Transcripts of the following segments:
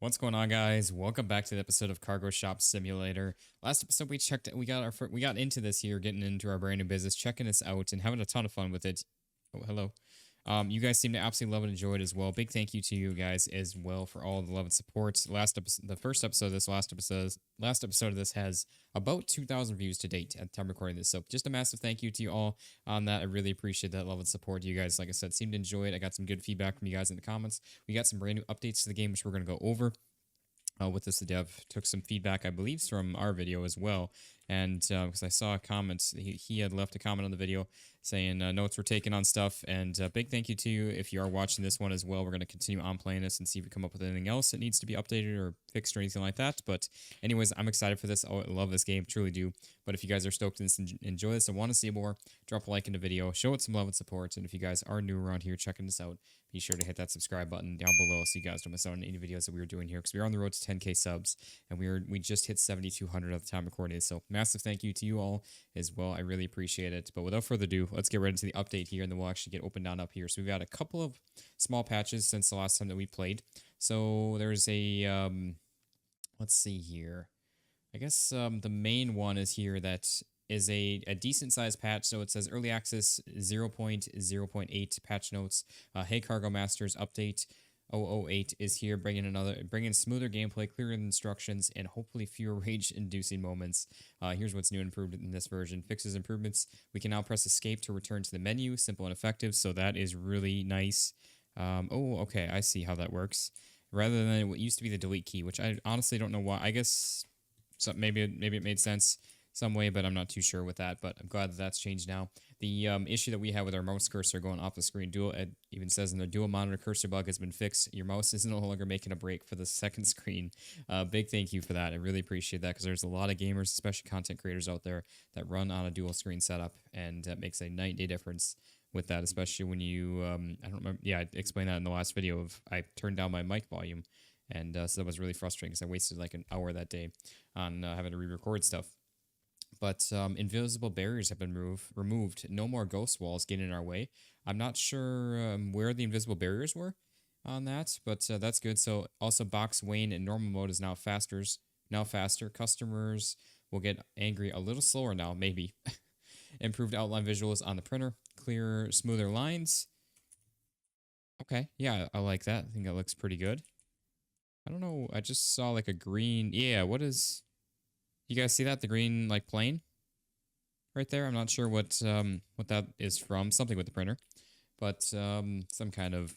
What's going on, guys? Welcome back to the episode of Cargo Shop Simulator. Last episode we got into this here, getting into our brand new business, checking this out, and having a ton of fun with it. Oh, hello. You guys seem to absolutely love and enjoy it as well. Big thank you to you guys as well for all the love and support. The first episode of this, last episode of this has about 2,000 views to date at the time of recording this. So just a massive thank you to you all on that. I really appreciate that love and support. You guys, like I said, seem to enjoy it. I got some good feedback from you guys in the comments. We got some brand new updates to the game, which we're going to go over. With this, the dev took some feedback, I believe, from our video as well. And because I saw a comment, he had left a comment on the video saying notes were taken on stuff. And big thank you to you if you are watching this one as well. We're going to continue on playing this and see if we come up with anything else that needs to be updated or fixed or anything like that. But anyways, I'm excited for this. I love this game, truly do. But if you guys are stoked and enjoy this and want to see more, drop a like in the video, show it some love and support. And if you guys are new around here checking this out, be sure to hit that subscribe button down below so you guys don't miss out on any videos that we were doing here, because we are on the road to 10K subs and we just hit 7,200 at the time recording. So massive thank you to you all as well. I really appreciate it. But without further ado, let's get right into the update here, and then we'll actually get open down up here. So we've got a couple of small patches since the last time that we played. So there's a let's see here. I guess the main one is here that is a decent sized patch. So it says early access 0.0.8 patch notes. Hey Cargo Masters update 008 is here, bringing smoother gameplay, clearer instructions, and hopefully fewer rage-inducing moments. Here's what's new and improved in this version. Fixes improvements. We can now press escape to return to the menu. Simple and effective. So that is really nice. Oh, okay. I see how that works. Rather than what used to be the delete key, which I honestly don't know why. I guess maybe it made sense some way, but I'm not too sure with that. But I'm glad that that's changed now. The issue that we have with our mouse cursor going off the screen, it even says in the dual monitor cursor bug has been fixed. Your mouse is no longer making a break for the second screen. Big thank you for that. I really appreciate that, because there's a lot of gamers, especially content creators out there, that run on a dual screen setup, and that makes a night and day difference with that, especially when you, I don't remember, yeah, I explained that in the last video of I turned down my mic volume, and so that was really frustrating because I wasted like an hour that day on having to re-record stuff. But invisible barriers have been removed. No more ghost walls getting in our way. I'm not sure where the invisible barriers were on that, but that's good. So also box wane in normal mode is now faster. Customers will get angry a little slower now, maybe. Improved outline visuals on the printer. Clearer, smoother lines. Okay, yeah, I like that. I think that looks pretty good. I don't know. I just saw like a green. Yeah, what is... You guys see that? The green, like, plane right there? I'm not sure what that is from. Something with the printer. But some kind of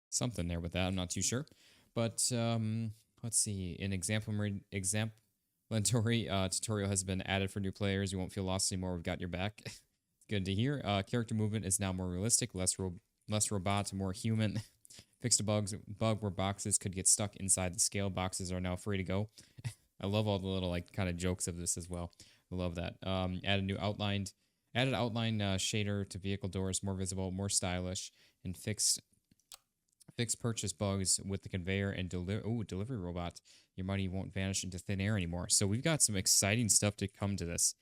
something there with that. I'm not too sure. But let's see. An exemplary tutorial has been added for new players. You won't feel lost anymore. We've got your back. Good to hear. Character movement is now more realistic. Less robot, more human. Fixed a bug where boxes could get stuck inside the scale. Boxes are now free to go. I love all the little like kind of jokes of this as well. I love that. Added outline shader to vehicle doors, more visible, more stylish, and fixed purchase bugs with the conveyor and delivery robot. Your money won't vanish into thin air anymore. So we've got some exciting stuff to come to this.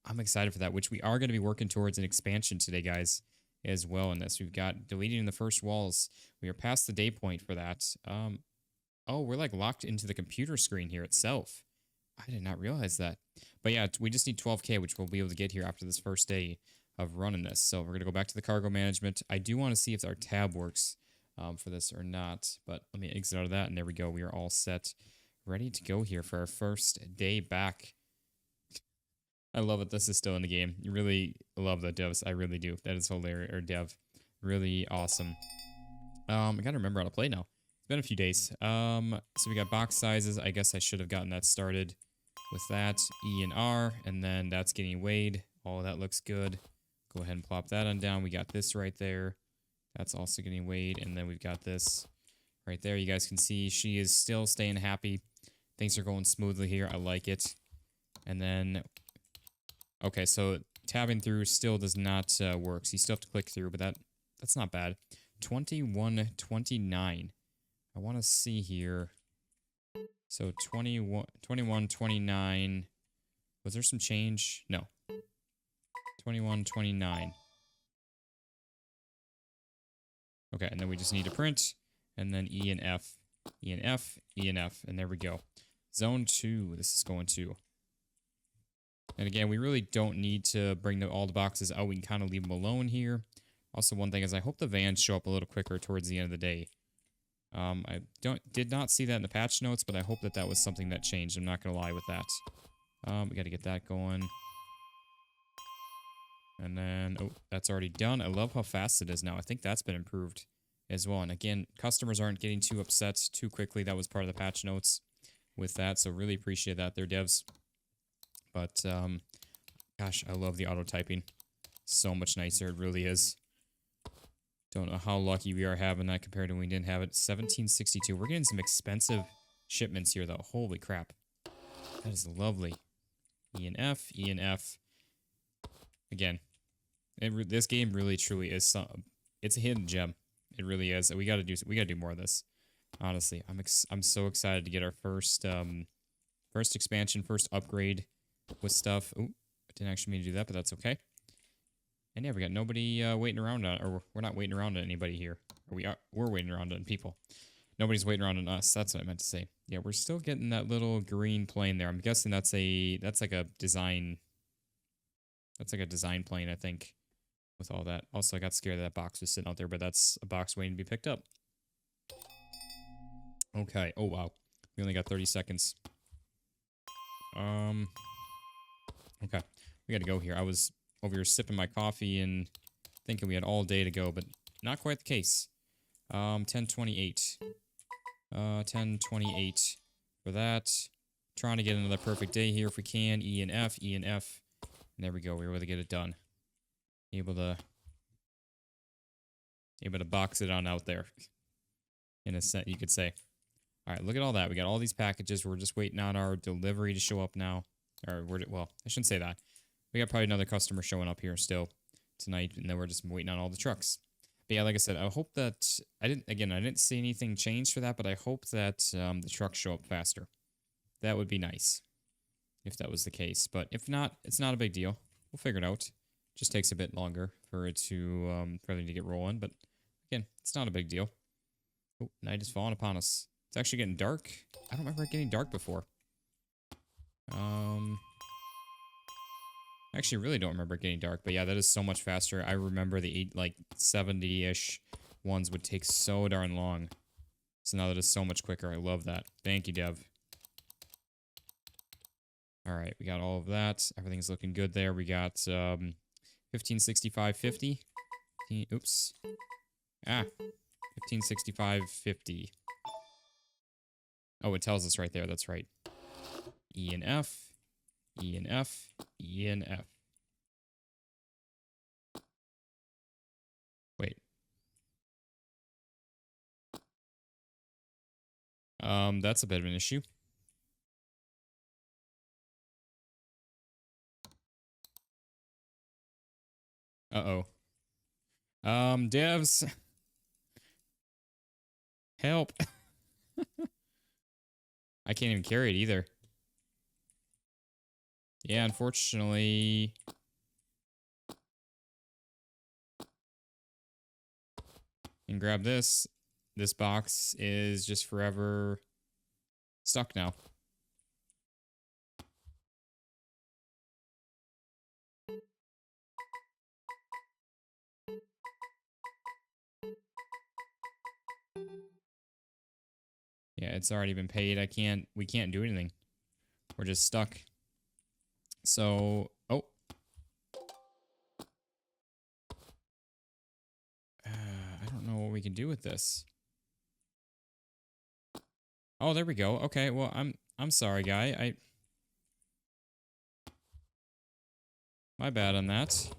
I'm excited for that, which we are going to be working towards an expansion today, guys, as well in this. We've got deleting the first walls. We are past the day point for that. Oh, we're like locked into the computer screen here itself. I did not realize that. But yeah, we just need 12K, which we'll be able to get here after this first day of running this. So we're going to go back to the cargo management. I do want to see if our tab works for this or not. But let me exit out of that. And there we go. We are all set. Ready to go here for our first day back. I love it. This is still in the game. You really love the devs. I really do. That is hilarious. Or dev. Really awesome. I got to remember how to play now. It's been a few days. So we got box sizes. I guess I should have gotten that started with that. E and R, and then that's getting weighed. All of that looks good. Go ahead and plop that on down. We got this right there. That's also getting weighed, and then we've got this right there. You guys can see she is still staying happy. Things are going smoothly here. I like it. And then, okay, so tabbing through still does not work. So you still have to click through, but that's not bad. 21.29. I want to see here. So 21.29. Was there some change? No. 21.29. Okay, and then we just need to print, and then E and F E and F, E and F, and there we go. Zone 2, this is going to. And again, we really don't need to bring all the boxes out. We can kind of leave them alone here. Also, one thing is I hope the vans show up a little quicker towards the end of the day. I did not see that in the patch notes, but I hope that was something that changed. I'm not going to lie with that. We got to get that going. And then, oh, that's already done. I love how fast it is now. I think that's been improved as well. And again, customers aren't getting too upset too quickly. That was part of the patch notes with that. So really appreciate that there, devs. But, gosh, I love the auto typing. So much nicer. It really is. Don't know how lucky we are having that compared to when we didn't have it. 1762. We're getting some expensive shipments here, though. Holy crap. That is lovely. E and F, E and F. Again, this game really, truly is it's a hidden gem. It really is. We gotta do more of this. Honestly, I'm so excited to get our first expansion, first upgrade with stuff. Ooh, I didn't actually mean to do that, but that's okay. And yeah, we got nobody waiting around on, or we're not waiting around on anybody here. Or we're waiting around on people. Nobody's waiting around on us. That's what I meant to say. Yeah, we're still getting that little green plane there. I'm guessing that's like a design. That's like a design plane, I think, with all that. Also, I got scared that box was sitting out there, but that's a box waiting to be picked up. Okay. Oh, wow. We only got 30 seconds. Okay. We got to go here. I was over here sipping my coffee and thinking we had all day to go, but not quite the case. 10:28. 10:28 for that. Trying to get another perfect day here if we can. E and F, E and F. And there we go. We were able to get it done. Able to box it on out there. In a sense, you could say. All right, look at all that. We got all these packages. We're just waiting on our delivery to show up now. Or, well, I shouldn't say that. We got probably another customer showing up here still tonight, and then we're just waiting on all the trucks. But yeah, like I said, I hope that... I didn't see anything change for that, but I hope that the trucks show up faster. That would be nice, if that was the case. But if not, it's not a big deal. We'll figure it out. Just takes a bit longer for it to get rolling, but again, it's not a big deal. Oh, night is falling upon us. It's actually getting dark. I don't remember it getting dark before. I actually really don't remember it getting dark, but yeah, that is so much faster. I remember the 70-ish ones would take so darn long. So now that is so much quicker. I love that. Thank you, Dev. All right, we got all of that. Everything's looking good there. We got 1565.50. Oops. 1565.50. Oh, it tells us right there. That's right. E and F, E and F, E and F. Wait. That's a bit of an issue. Uh-oh. Devs. Help. I can't even carry it either. Yeah, unfortunately. And grab this. This box is just forever stuck now. Yeah, it's already been paid. We can't do anything. We're just stuck. So, oh. I don't know what we can do with this. Oh, there we go. Okay, well, I'm sorry, guy. My bad on that.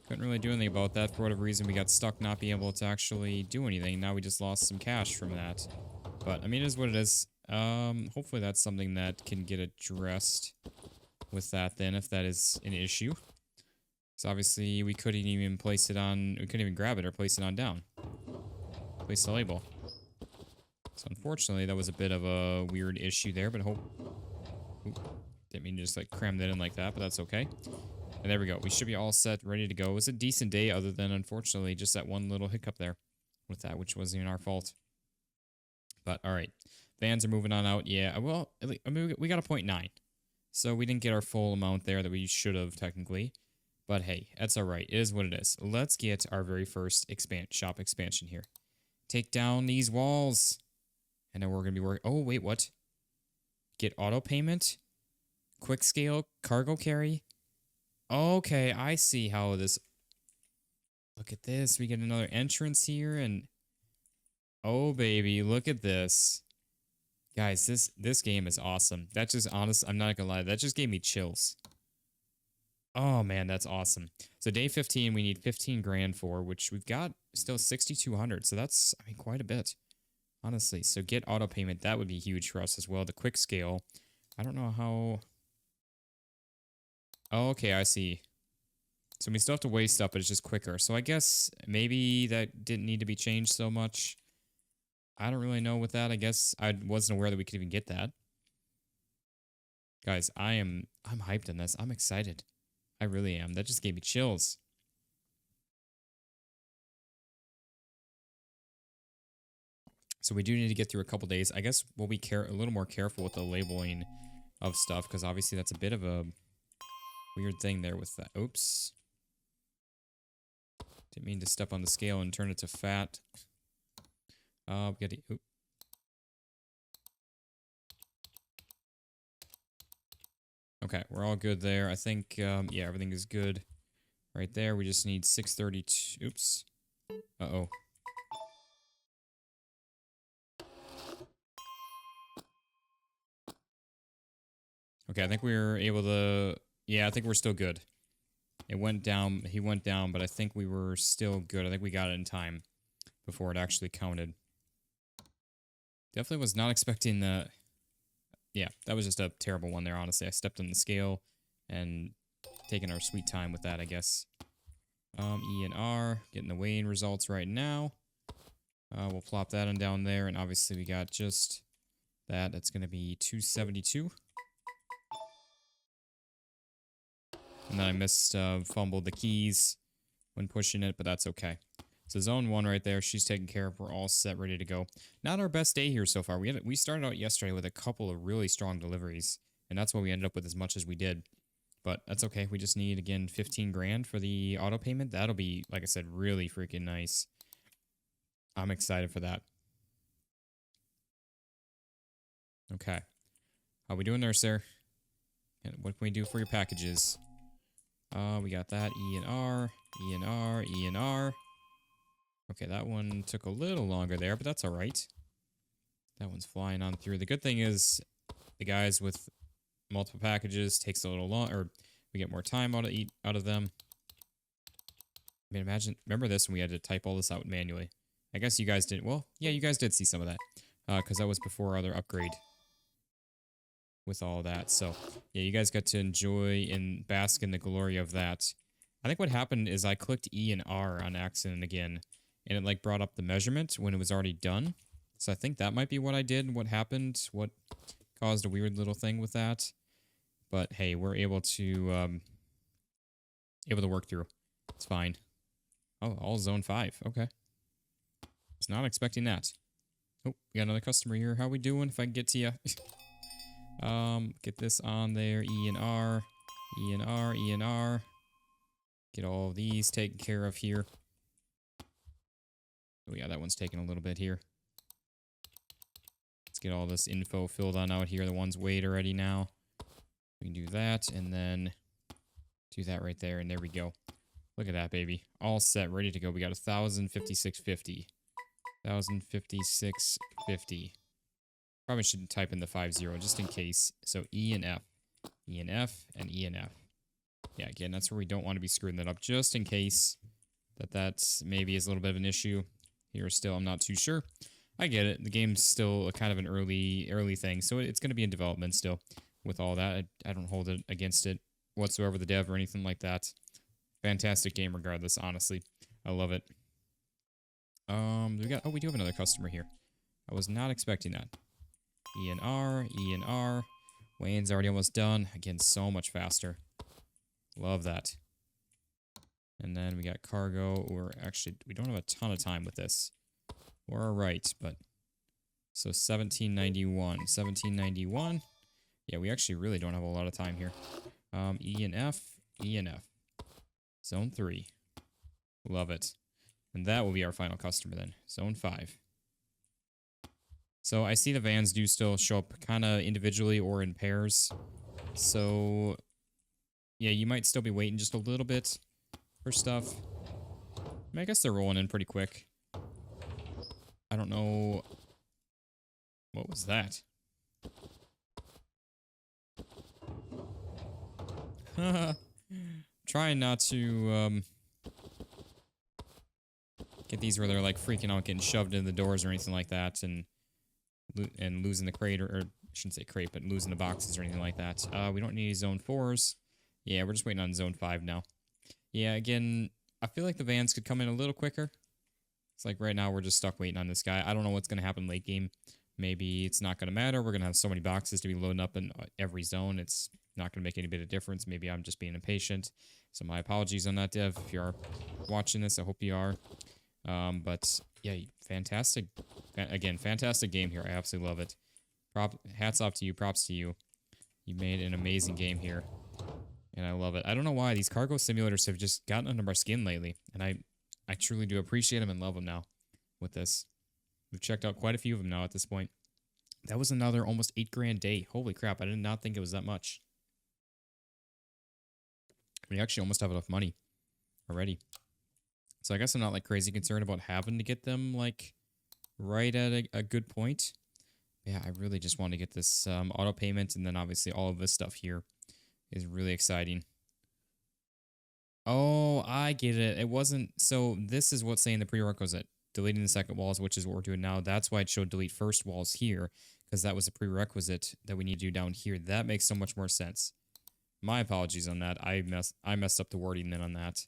Couldn't really do anything about that. For whatever reason, we got stuck not being able to actually do anything. Now we just lost some cash from that. But, I mean, it is what it is. Hopefully that's something that can get addressed with that then, if that is an issue. So obviously, we couldn't even place it on... We couldn't even grab it or place it on down. Place the label. So unfortunately, that was a bit of a weird issue there, but hope... Oop, didn't mean to just, like, cram that in like that, but that's okay. And there we go. We should be all set, ready to go. It was a decent day, other than, unfortunately, just that one little hiccup there with that, which wasn't even our fault. But all right, vans are moving on out. Yeah, well, I mean, we got a 0.9. So we didn't get our full amount there that we should have technically. But hey, that's all right. It is what it is. Let's get our very first shop expansion here. Take down these walls. And then we're going to be working. Oh, wait, what? Get auto payment? Quick scale cargo carry? Okay, I see how this... Look at this. We get another entrance here and... Oh, baby, look at this. Guys, this game is awesome. That just, honest, I'm not gonna lie, that just gave me chills. Oh, man, that's awesome. So day 15, we need 15 grand for, which we've got still 6,200. So that's, I mean, quite a bit. Honestly, so get auto payment. That would be huge for us as well. The quick scale. I don't know how... Oh, okay, I see. So we still have to waste stuff, but it's just quicker. So I guess maybe that didn't need to be changed so much. I don't really know with that. I guess I wasn't aware that we could even get that. Guys, I'm hyped on this. I'm excited. I really am. That just gave me chills. So we do need to get through a couple days. I guess we'll be a little more careful with the labeling of stuff, because obviously that's a bit of a weird thing there with that. Oops. Didn't mean to step on the scale and turn it to fat. We got to... Oop. Okay, we're all good there. I think, yeah, everything is good right there. We just need 632. Oops. Uh-oh. Okay, I think we were able to... Yeah, I think we're still good. It went down. He went down, but I think we were still good. I think we got it in time before it actually counted. Definitely was not expecting the... Yeah, that was just a terrible one there, honestly. I stepped on the scale and taking our sweet time with that, I guess. E and R, getting the weighing results right now. We'll plop that on down there, and obviously we got just that. That's going to be 272. And then I fumbled the keys when pushing it, but that's okay. So zone 1 right there, she's taken care of. We're all set, ready to go. Not our best day here so far. We started out yesterday with a couple of really strong deliveries, and that's why we ended up with as much as we did. But that's okay. We just need, again, 15 grand for the auto payment. That'll be, like I said, really freaking nice. I'm excited for that. Okay. How we doing there, sir? And what can we do for your packages? We got that. E and R, E and R, E and R. Okay, that one took a little longer there, but that's all right. That one's flying on through. The good thing is the guys with multiple packages takes a little long, or we get more time out of them. I mean, remember this when we had to type all this out manually. I guess you guys didn't. Well, yeah, you guys did see some of that, because that was before our other upgrade with all that. So, yeah, you guys got to enjoy and bask in the glory of that. I think what happened is I clicked E and R on accident again, and it like brought up the measurement when it was already done. So I think that might be what I did, what happened, what caused a weird little thing with that. But hey, we're able to work through. It's fine. Oh, all zone 5. Okay. Was not expecting that. Oh, we got another customer here. How we doing? If I can get to you. Get this on there. E and R, E and R, E and R. Get all of these taken care of here. Oh yeah, that one's taking a little bit here. Let's get all this info filled on out here. The one's weighed already now. We can do that, and then do that right there, and there we go. Look at that, baby. All set, ready to go. We got 1,056.50. 1,056.50. Probably should type in the 50 just in case. So E and F. E and F and E and F. Yeah, again, that's where we don't want to be screwing that up, just in case that's maybe is a little bit of an issue. Here still, I'm not too sure. I get it. The game's still kind of an early thing, so it's going to be in development still with all that. I don't hold it against it whatsoever, the dev or anything like that. Fantastic game regardless, honestly. I love it. We do have another customer here. I was not expecting that. E and R, E and R. Wayne's already almost done. Again, so much faster. Love that. And then we got cargo. We don't have a ton of time with this. We're all right, but So 1791. 1791. Yeah, we actually really don't have a lot of time here. E and F. E and F. Zone 3. Love it. And that will be our final customer then. Zone 5. So I see the vans do still show up kind of individually or in pairs. So yeah, you might still be waiting just a little bit for stuff. I guess they're rolling in pretty quick. I don't know. What was that? Trying not to get these where they're like freaking out, getting shoved into the doors or anything like that, and losing the crate, or I shouldn't say crate, but losing the boxes or anything like that. We don't need zone 4s. Yeah, we're just waiting on zone 5 now. Yeah, again, I feel like the vans could come in a little quicker. It's like right now we're just stuck waiting on this guy. I don't know what's going to happen late game. Maybe it's not going to matter. We're going to have so many boxes to be loading up in every zone. It's not going to make any bit of difference. Maybe I'm just being impatient. So my apologies on that, Dev. If you are watching this, I hope you are. But yeah, fantastic. Again, fantastic game here. I absolutely love it. Hats off to you. Props to you. You made an amazing game here. And I love it. I don't know why these cargo simulators have just gotten under our skin lately. And I truly do appreciate them and love them now with this. We've checked out quite a few of them now at this point. That was another almost 8 grand day. Holy crap, I did not think it was that much. We actually almost have enough money already. So I guess I'm not like crazy concerned about having to get them like right at a good point. Yeah, I really just want to get this auto payment, and then obviously all of this stuff here is really exciting. Oh, I get it. It wasn't... So this is what's saying the prerequisite. Deleting the second walls, which is what we're doing now. That's why it showed delete first walls here, because that was a prerequisite that we need to do down here. That makes so much more sense. My apologies on that. I messed up the wording then on that,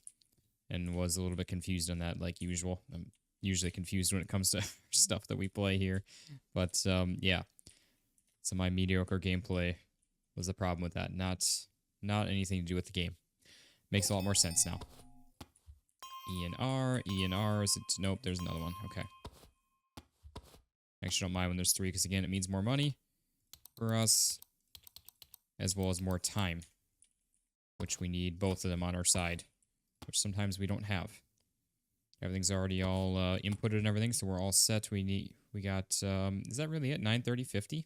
and was a little bit confused on that, like usual. I'm usually confused when it comes to stuff that we play here. But, yeah. So my mediocre gameplay was the problem with that. Not anything to do with the game. Makes a lot more sense now. E and R, is it? Nope, there's another one. Okay. Actually, don't mind when there's 3, because again, it means more money for us, as well as more time, which we need both of them on our side, which sometimes we don't have. Everything's already all inputted and everything, so we're all set. We got, is that really it? 930.50?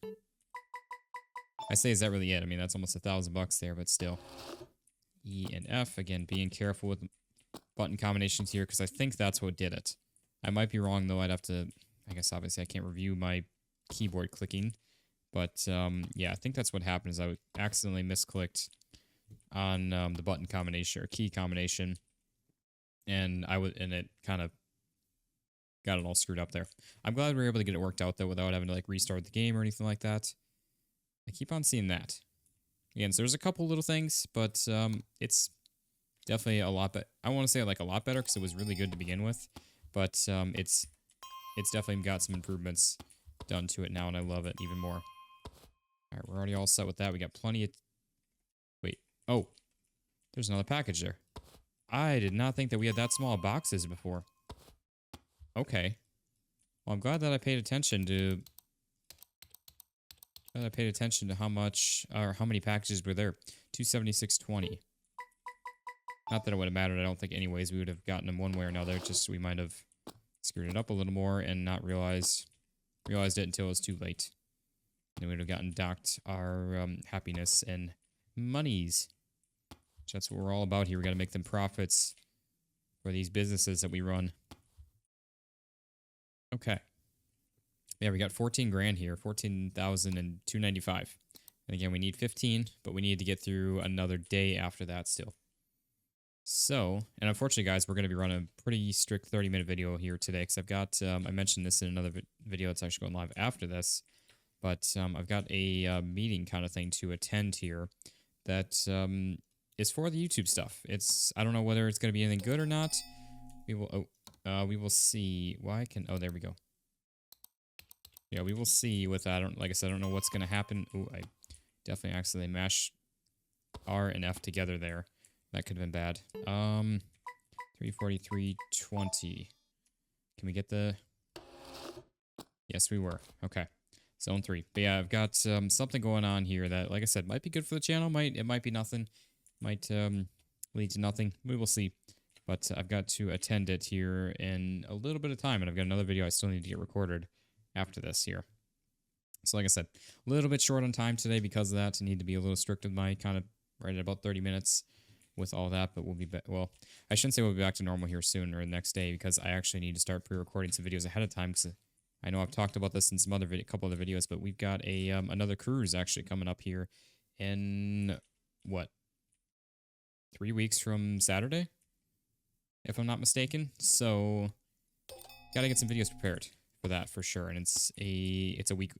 I say, is that really it? I mean, that's almost $1,000 there, but still. E and F, again, being careful with button combinations here, because I think that's what did it. I might be wrong, though. I'd have to, I guess, obviously, I can't review my keyboard clicking. But, yeah, I think that's what happened, is I accidentally misclicked on the button combination, or key combination. And it kind of got it all screwed up there. I'm glad we were able to get it worked out, though, without having to, like, restart the game or anything like that. I keep on seeing that. Again, so there's a couple little things, but it's definitely a lot better. I want to say like a lot better because it was really good to begin with, but it's definitely got some improvements done to it now, and I love it even more. All right, we're already all set with that. We got plenty of... Wait. Oh, there's another package there. I did not think that we had that small boxes before. Okay. Well, I'm glad that I paid attention to... how much, or how many packages were there. 276.20. Not that it would have mattered, I don't think anyways. We would have gotten them one way or another. Just we might have screwed it up a little more and not realized it until it was too late. And we would have gotten docked our happiness and monies. That's what we're all about here. We got to make them profits for these businesses that we run. Okay. Yeah, we got 14 grand here, 14,295. And again, we need 15, but we need to get through another day after that still. So, and unfortunately, guys, we're going to be running a pretty strict 30-minute video here today, because I've got, I mentioned this in another video that's actually going live after this, but I've got a meeting kind of thing to attend here that is for the YouTube stuff. I don't know whether it's going to be anything good or not. We will see. Why can, oh, there we go. Yeah, we will see with that. Like I said, I don't know what's going to happen. Ooh, I definitely accidentally mashed R and F together there. That could have been bad. 343.20. Can we get the... Yes, we were. Okay. Zone 3. But yeah, I've got something going on here that, like I said, might be good for the channel. It might be nothing. Might lead to nothing. We will see. But I've got to attend it here in a little bit of time, and I've got another video I still need to get recorded after this here. So like I said, a little bit short on time today because of that. I need to be a little strict with my kind of right at about 30 minutes with all that, but we'll be back. Well, I shouldn't say we'll be back to normal here soon or the next day because I actually need to start pre-recording some videos ahead of time because I know I've talked about this in some other couple other videos, but we've got a another cruise actually coming up here in what 3 weeks from Saturday, if I'm not mistaken. So gotta get some videos prepared for that for sure. And it's a week.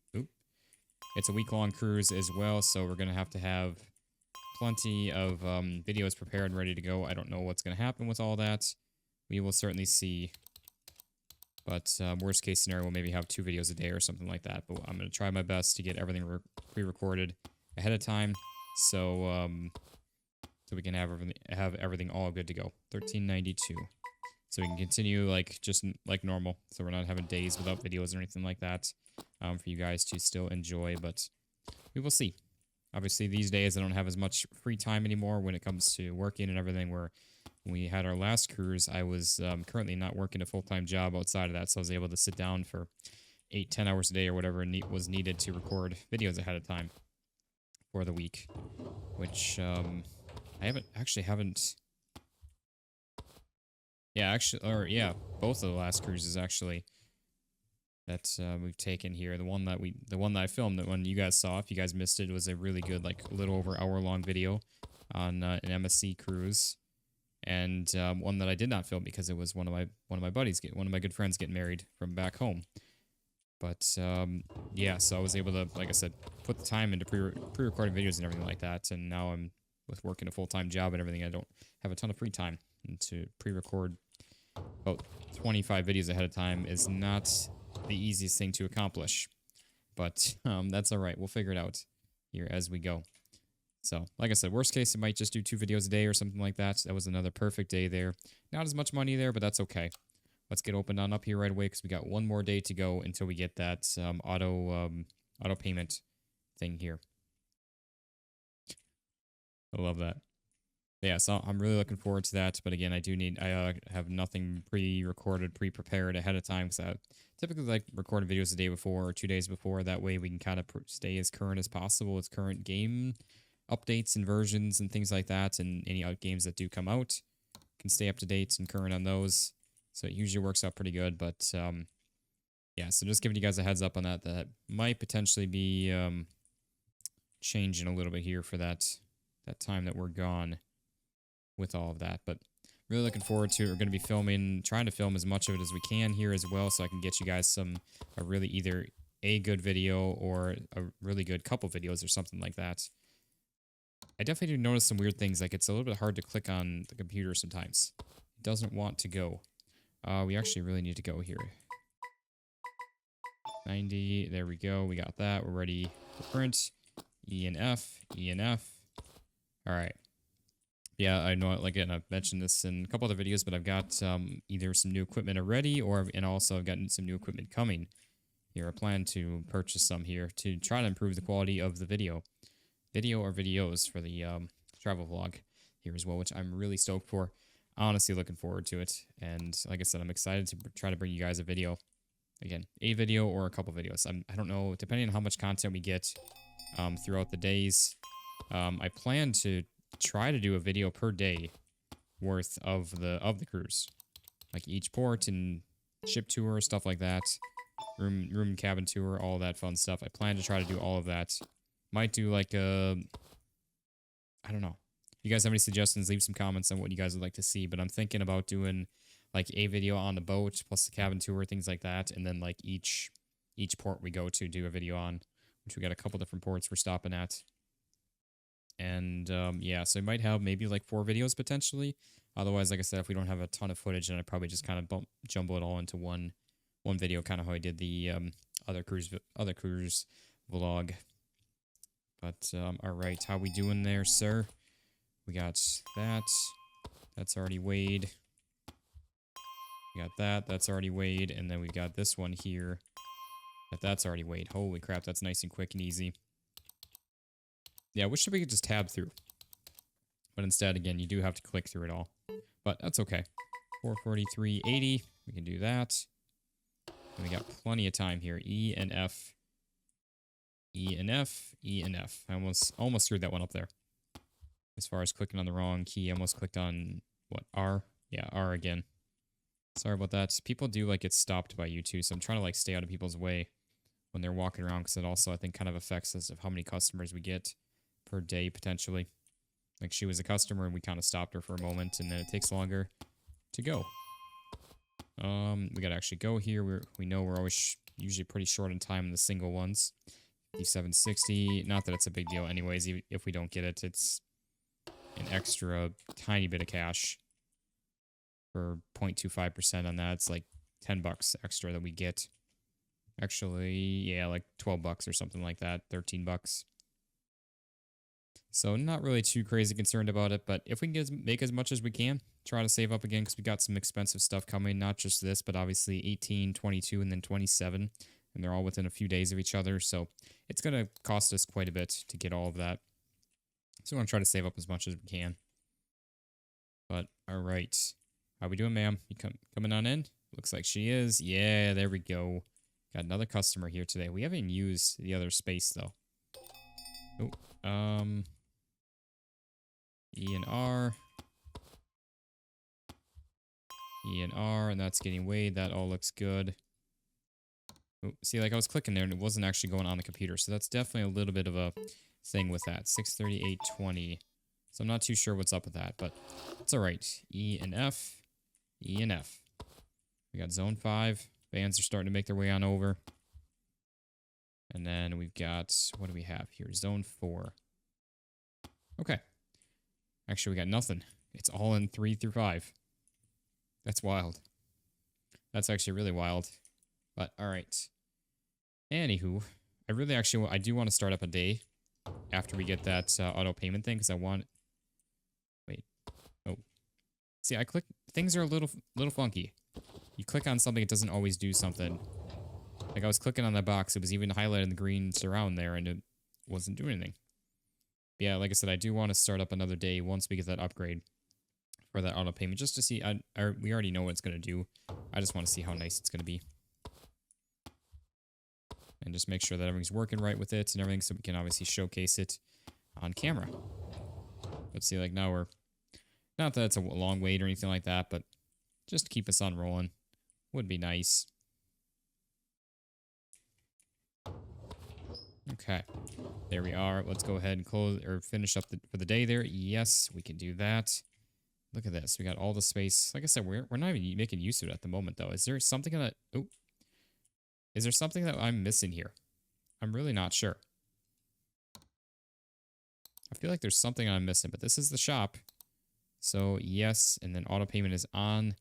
It's a week-long cruise as well, so we're gonna have to have plenty of videos prepared and ready to go. I don't know what's gonna happen with all that. We will certainly see. But worst case scenario, we'll maybe have 2 videos a day or something like that. But I'm gonna try my best to get everything pre-recorded ahead of time, so we can have everything all good to go. 1392. So we can continue just like normal. So we're not having days without videos or anything like that for you guys to still enjoy. But we will see. Obviously, these days I don't have as much free time anymore when it comes to working and everything. Where when we had our last cruise, I was currently not working a full-time job outside of that. So I was able to sit down for 8-10 hours a day or whatever was needed to record videos ahead of time for the week. Which I haven't. Yeah, both of the last cruises actually that we've taken here. The one that I filmed, that one you guys saw, if you guys missed it, was a really good, like a little over hour-long video on an MSC cruise, and one that I did not film because it was one of my buddies, one of my good friends getting married from back home. But yeah, so I was able to, like I said, put the time into pre-recording videos and everything like that, and now I'm with working a full-time job and everything. I don't have a ton of free time, and to pre-record about 25 videos ahead of time is not the easiest thing to accomplish. But that's all right. We'll figure it out here as we go. So, like I said, worst case, I might just do 2 videos a day or something like that. That was another perfect day there. Not as much money there, but that's okay. Let's get opened on up here right away because we got one more day to go until we get that auto payment thing here. I love that. Yeah, so I'm really looking forward to that. But again, I have nothing pre-recorded, pre-prepared ahead of time because I typically like recording videos a day before or 2 days before. That way we can kind of stay as current as possible with current game updates and versions and things like that. And any games that do come out can stay up to date and current on those. So it usually works out pretty good. But yeah, so just giving you guys a heads up on that. That might potentially be changing a little bit here for that time that we're gone with all of that. But really looking forward to it. We're going to be trying to film as much of it as we can here as well, so I can get you guys a really either a good video or a really good couple videos or something like that. I definitely do notice some weird things, like it's a little bit hard to click on the computer sometimes. It doesn't want to go. We actually really need to go here. 90, there we go. We got that. We're ready to print. E and F. All right. Yeah, I know, and I've mentioned this in a couple other videos, but I've got either some new equipment already and also I've gotten some new equipment coming here. I plan to purchase some here to try to improve the quality of the video or videos for the travel vlog here as well, which I'm really stoked for. Honestly looking forward to it. And like I said, I'm excited to try to bring you guys a video. Again, a video or a couple videos. I don't know, depending on how much content we get throughout the days. I plan to try to do a video per day worth of the cruise, like each port and ship tour, stuff like that, room and cabin tour, all that fun stuff. I plan to try to do all of that. Might do like I don't know. If you guys have any suggestions, leave some comments on what you guys would like to see. But I'm thinking about doing like a video on the boat plus the cabin tour, things like that, and then like each port we go to do a video on, which we got a couple different ports we're stopping at. And yeah, so I might have maybe like 4 videos potentially. Otherwise, like I said, if we don't have a ton of footage, then I probably just kind of jumble it all into one video, kind of how I did the other cruise vlog. But all right, how we doing there, sir? We got that. That's already weighed. We got that. That's already weighed, and then we got this one here. But that's already weighed. Holy crap, that's nice and quick and easy. Yeah, I wish that we could just tab through. But instead, again, you do have to click through it all. But that's okay. 443.80. We can do that. And we got plenty of time here. E and F. E and F. E and F. I almost screwed that one up there. As far as clicking on the wrong key, I almost clicked on, what, R? Yeah, R again. Sorry about that. People do, like, get stopped by you, too, so I'm trying to, like, stay out of people's way when they're walking around, because it also, I think, kind of affects us of how many customers we get per day, potentially. Like, she was a customer, and we kind of stopped her for a moment, and then it takes longer to go. We gotta actually go here. We know we're always usually pretty short on time in the single ones. 5760. Not that it's a big deal anyways. Even if we don't get it, it's an extra tiny bit of cash for 0.25% on that. It's like 10 bucks extra that we get. Actually, yeah, like 12 bucks or something like that. 13 bucks. So not really too crazy concerned about it, but if we can make as much as we can, try to save up again because we got some expensive stuff coming, not just this, but obviously 18, 22, and then 27, and they're all within a few days of each other, so it's going to cost us quite a bit to get all of that. So we want to try to save up as much as we can. But, all right. How we doing, ma'am? You coming on in? Looks like she is. Yeah, there we go. Got another customer here today. We haven't used the other space, though. Oh, E and R. E and R, and that's getting weighed. That all looks good. Oh, see, like I was clicking there, and it wasn't actually going on the computer, so that's definitely a little bit of a thing with that. 638.20. So I'm not too sure what's up with that, but it's all right. E and F. E and F. We got Zone 5. Vans are starting to make their way on over. And then we've got, what do we have here? Zone 4. Okay. Actually, we got nothing. It's all in 3 through 5. That's wild. That's actually really wild. But, all right. Anywho, I do want to start up a day after we get that auto payment thing, because I want... Wait. Oh. See, things are a little funky. You click on something, it doesn't always do something. Like, I was clicking on that box, it was even highlighted in the green surround there, and it wasn't doing anything. Yeah, like I said, I do want to start up another day once we get that upgrade for that auto payment, just to see. We already know what it's going to do. I just want to see how nice it's going to be. And just make sure that everything's working right with it and everything, so we can obviously showcase it on camera. Let's see, like now we're... Not that it's a long wait or anything like that, but just to keep us on rolling would be nice. Okay, there we are. Let's go ahead and close or finish up for the day there. Yes, we can do that. Look at this. We got all the space. Like I said, we're not even making use of it at the moment, though. Is there something that... Oh. Is there something that I'm missing here? I'm really not sure. I feel like there's something I'm missing, but this is the shop. So, yes, and then auto payment is on.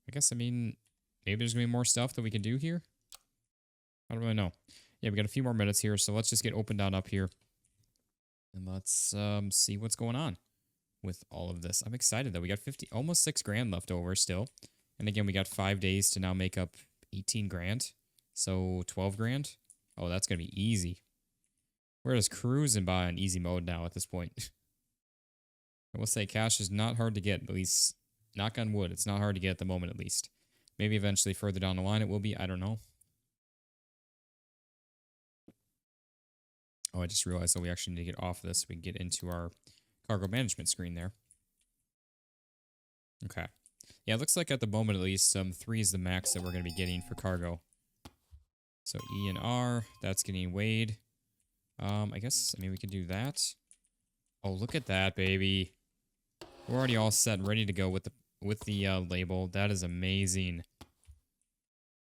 I guess, I mean, maybe there's going to be more stuff that we can do here. I don't really know. Yeah, we got a few more minutes here, so let's just get opened on up here. And let's see what's going on with all of this. I'm excited, though. We got almost 6 grand left over still. And again, we got 5 days to now make up 18 grand. So 12 grand. Oh, that's going to be easy. We're just cruising by on easy mode now at this point. I will say cash is not hard to get, at least knock on wood. It's not hard to get at the moment, at least. Maybe eventually further down the line it will be. I don't know. Oh, I just realized that we actually need to get off this so we can get into our cargo management screen there. Okay. Yeah, it looks like at the moment at least 3 is the max that we're going to be getting for cargo. So E and R, that's getting weighed. I guess, I mean, we could do that. Oh, look at that, baby. We're already all set and ready to go with the label. That is amazing.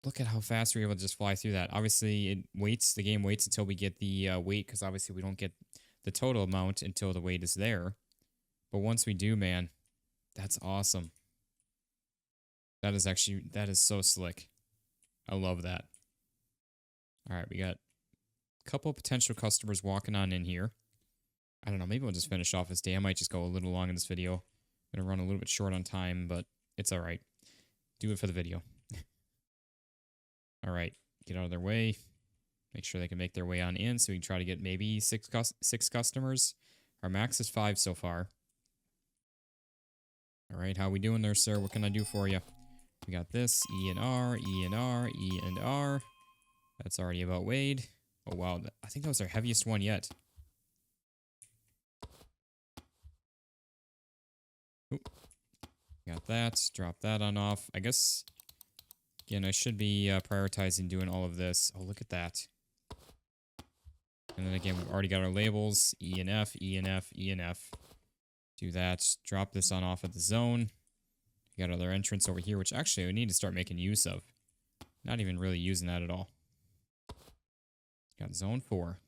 Look at how fast we're able to just fly through that. Obviously, the game waits until we get the weight, because obviously we don't get the total amount until the weight is there. But once we do, man, that's awesome. That is so slick. I love that. All right, we got a couple potential customers walking on in here. I don't know, maybe we'll just finish off this day. I might just go a little long in this video. I'm going to run a little bit short on time, but it's all right. Do it for the video. All right, get out of their way. Make sure they can make their way on in so we can try to get maybe six customers. Our max is 5 so far. All right, how we doing there, sir? What can I do for you? We got this, E and R, E and R, E and R. That's already about weighed. Oh, wow. I think that was our heaviest one yet. Oop. Got that. Drop that on off. I guess, again, I should be prioritizing doing all of this. Oh, look at that. And then again, we've already got our labels. E and F, E and F, E and F. Do that. Drop this on off at the zone. We got other entrance over here, which actually we need to start making use of. Not even really using that at all. Got zone 4.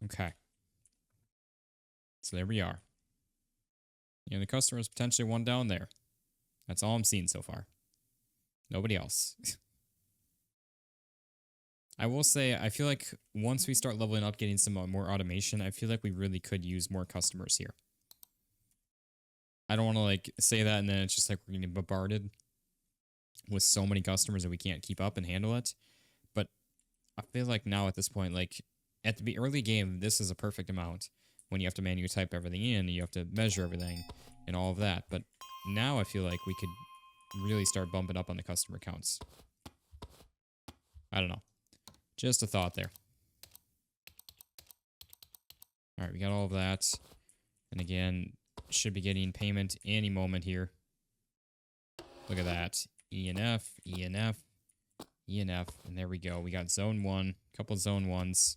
Okay. So there we are. And the customer's potentially one down there. That's all I'm seeing so far. Nobody else. I will say, I feel like once we start leveling up, getting some more automation, I feel like we really could use more customers here. I don't want to like say that and then it's just like we're getting bombarded with so many customers that we can't keep up and handle it. But I feel like now at this point, like at the early game, this is a perfect amount when you have to manually type everything in, you have to measure everything and all of that. But now I feel like we could really start bumping up on the customer counts. I don't know. Just a thought there. All right, we got all of that. And again, should be getting payment any moment here. Look at that. E and F, E and F, E and F. And there we go. We got zone 1, a couple zone 1s.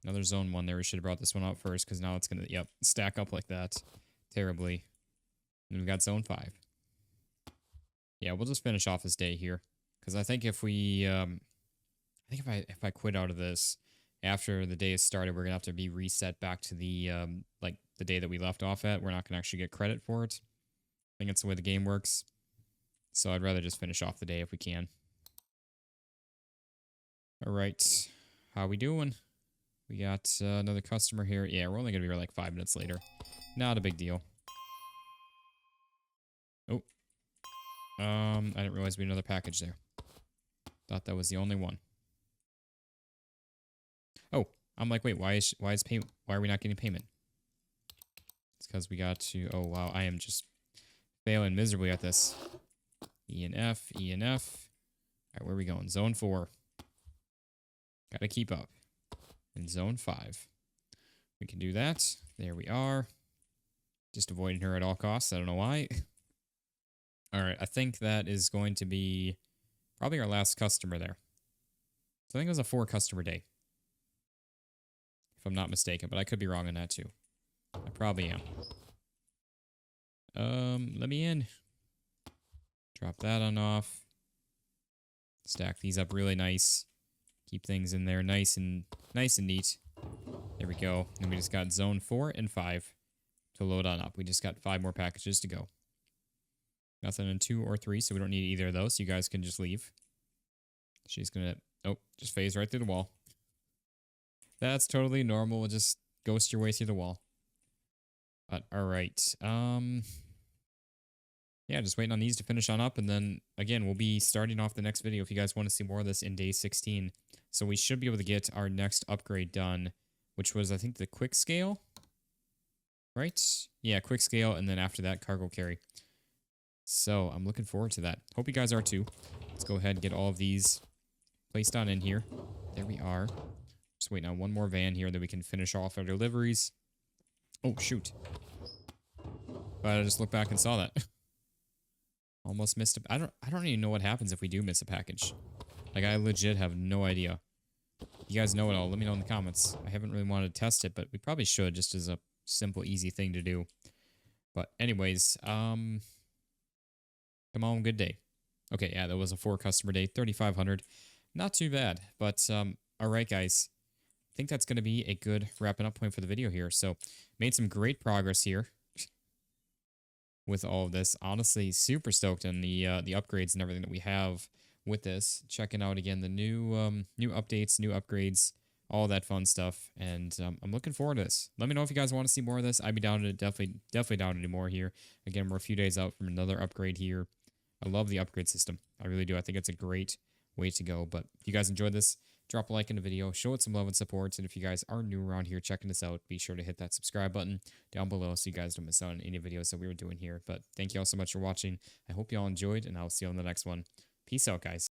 Another zone 1 there. We should have brought this one out first because now it's going to, stack up like that terribly. And we got zone 5. Yeah, we'll just finish off this day here. Because I think if we, if I quit out of this after the day has started, we're going to have to be reset back to the, like the day that we left off at. We're not going to actually get credit for it. I think it's the way the game works. So I'd rather just finish off the day if we can. All right. How we doing? We got another customer here. Yeah, we're only going to be like 5 minutes later. Not a big deal. Oh. I didn't realize we had another package there. Thought that was the only one. Oh, I'm like, wait, why are we not getting payment? It's because we got to, oh wow, I am just failing miserably at this. E and F, E and F. All right, where are we going? Zone 4. Gotta keep up. In zone 5. We can do that. There we are. Just avoiding her at all costs. I don't know why. All right, I think that is going to be probably our last customer there. So I think it was a 4 customer day. If I'm not mistaken, but I could be wrong on that too. I probably am. Let me in. Drop that on off. Stack these up really nice. Keep things in there nice and neat. There we go. And we just got zone 4 and 5 to load on up. We just got 5 more packages to go. Nothing in 2 or 3, so we don't need either of those. So you guys can just leave. She's gonna, oh, just phase right through the wall. That's totally normal. We'll just ghost your way through the wall. But all right. Yeah, just waiting on these to finish on up, and then again, we'll be starting off the next video if you guys want to see more of this in day 16. So we should be able to get our next upgrade done, which was I think the quick scale. Right? Yeah, quick scale, and then after that, cargo carry. So I'm looking forward to that. Hope you guys are too. Let's go ahead and get all of these placed on in here. There we are. Just waiting on one more van here that we can finish off our deliveries. Oh, shoot. But I just looked back and saw that. Almost missed a... I don't even know what happens if we do miss a package. Like, I legit have no idea. You guys know it all. Let me know in the comments. I haven't really wanted to test it, but we probably should just as a simple, easy thing to do. But anyways, come on, good day. Okay, yeah, that was a 4 customer day, 3,500. Not too bad, but all right, guys. I think that's going to be a good wrapping up point for the video here. So, made some great progress here with all of this. Honestly, super stoked on the upgrades and everything that we have with this. Checking out again the new updates, new upgrades, all that fun stuff, and I'm looking forward to this. Let me know if you guys want to see more of this. I'd be down to definitely down to do more here. Again, we're a few days out from another upgrade here. I love the upgrade system. I really do. I think it's a great way to go. But if you guys enjoyed this, drop a like in the video, show it some love and support. And if you guys are new around here checking this out, be sure to hit that subscribe button down below so you guys don't miss out on any videos that we were doing here. But thank you all so much for watching. I hope you all enjoyed, and I'll see you on the next one. Peace out, guys.